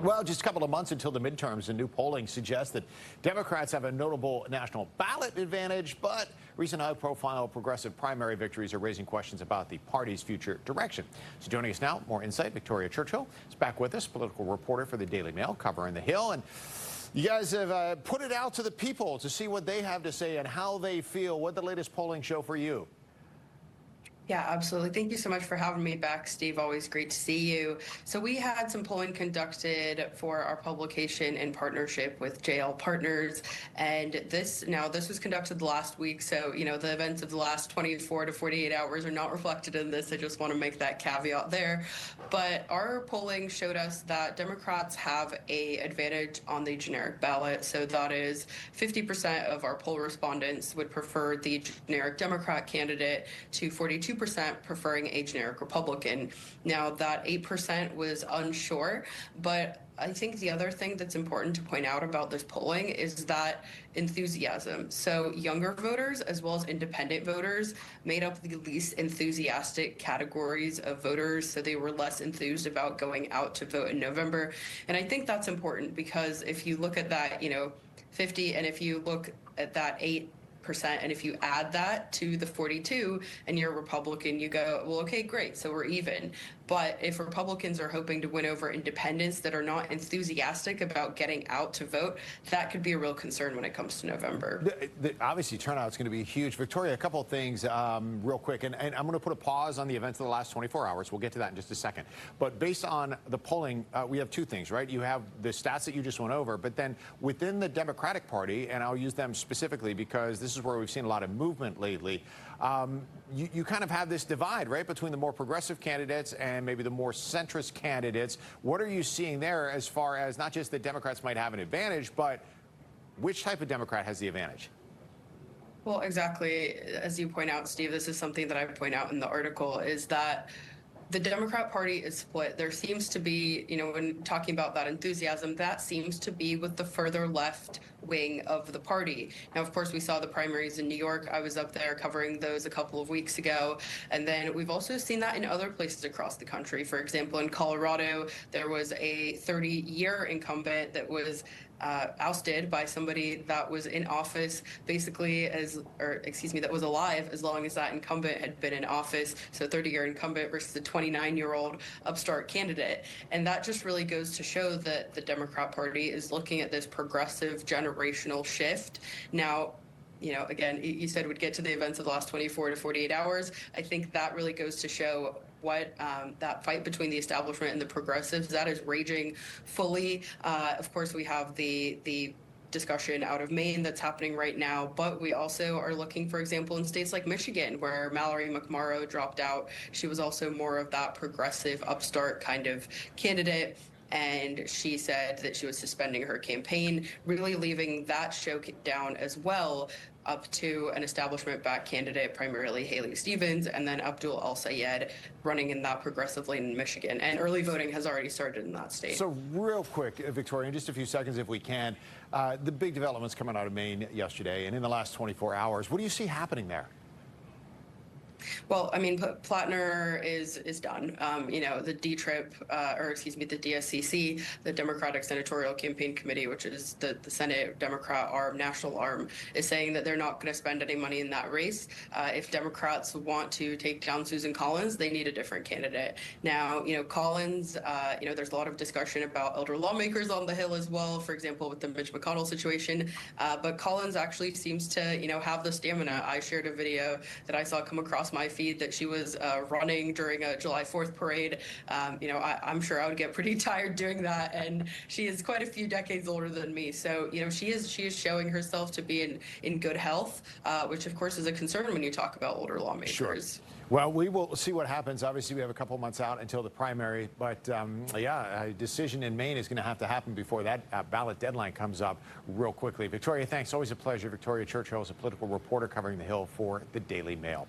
Well, just a couple of months until the midterms, and new polling suggests that Democrats have a notable national ballot advantage, but recent high-profile progressive primary victories are raising questions about the party's future direction. So joining us now, more insight, Victoria Churchill is back with us, political reporter for the Daily Mail, covering the Hill. And you guys have put it out to the people to see what they have to say and how they feel. What did the latest polling show for you? Yeah, absolutely. Thank you so much for having me back, Steve. Always great to see you. So we had some polling conducted for our publication in partnership with JL Partners, and this was conducted last week. So, the events of the last 24 to 48 hours are not reflected in this. I just want to make that caveat there. But our polling showed us that Democrats have an advantage on the generic ballot. So that is 50% of our poll respondents would prefer the generic Democrat candidate to 42% preferring a generic Republican. Now, that 8% was unsure, but I think the other thing that's important to point out about this polling is that enthusiasm. So younger voters as well as independent voters made up the least enthusiastic categories of voters. So they were less enthused about going out to vote in November. And I think that's important because if you look at that, 50, and if you look at that 8%, and if you add that to the 42 and you're a Republican, you go, well, okay, great, so we're even. But if Republicans are hoping to win over independents that are not enthusiastic about getting out to vote, that could be a real concern when it comes to November. Obviously, turnout is going to be huge. Victoria, a couple of things real quick, and I'm going to put a pause on the events of the last 24 hours. We'll get to that in just a second. But based on the polling, we have two things, right? You have the stats that you just went over, but then within the Democratic Party, and I'll use them specifically because this is where we've seen a lot of movement lately, you kind of have this divide, right, between the more progressive candidates and maybe the more centrist candidates. What are you seeing there as far as not just that Democrats might have an advantage, but which type of Democrat has the advantage? Well, exactly. As you point out, Steve, this is something that I point out in the article, is that the Democrat Party is split. There seems to be, when talking about that enthusiasm, that seems to be with the further left wing of the party. Now, of course, we saw the primaries in New York. I was up there covering those a couple of weeks ago. And then we've also seen that in other places across the country. For example, in Colorado, there was a 30-year incumbent that was ousted by somebody that was in office basically that was alive as long as that incumbent had been in office. So 30-year incumbent versus a 29-year-old upstart candidate. And that just really goes to show that the Democrat Party is looking at this progressive generational shift. Now, again, you said we'd get to the events of the last 24 to 48 hours. I think that really goes to show what that fight between the establishment and the progressives, that is raging fully. Of course, we have the discussion out of Maine that's happening right now, but we also are looking, for example, in states like Michigan, where Mallory McMorrow dropped out. She was also more of that progressive upstart kind of candidate. And she said that she was suspending her campaign, really leaving that show down as well, up to an establishment-backed candidate, primarily Haley Stevens, and then Abdul Al-Sayed running in that progressive lane in Michigan. And early voting has already started in that state. So real quick, Victoria, in just a few seconds if we can, the big developments coming out of Maine yesterday and in the last 24 hours, what do you see happening there? Well, I mean, Plattner is done. The the DSCC, the Democratic Senatorial Campaign Committee, which is the Senate Democrat arm, national arm, is saying that they're not going to spend any money in that race. If Democrats want to take down Susan Collins, they need a different candidate. Now, Collins, there's a lot of discussion about elder lawmakers on the Hill as well, for example, with the Mitch McConnell situation. But Collins actually seems to, have the stamina. I shared a video that I saw come across my feed that she was running during a July 4th parade. I'm sure I would get pretty tired doing that, and she is quite a few decades older than me. So, she is showing herself to be in good health, which of course is a concern when you talk about older lawmakers. Sure. Well, we will see what happens. Obviously, we have a couple months out until the primary, but a decision in Maine is going to have to happen before that ballot deadline comes up real quickly. Victoria, thanks. Always a pleasure. Victoria Churchill is a political reporter covering the Hill for the Daily Mail.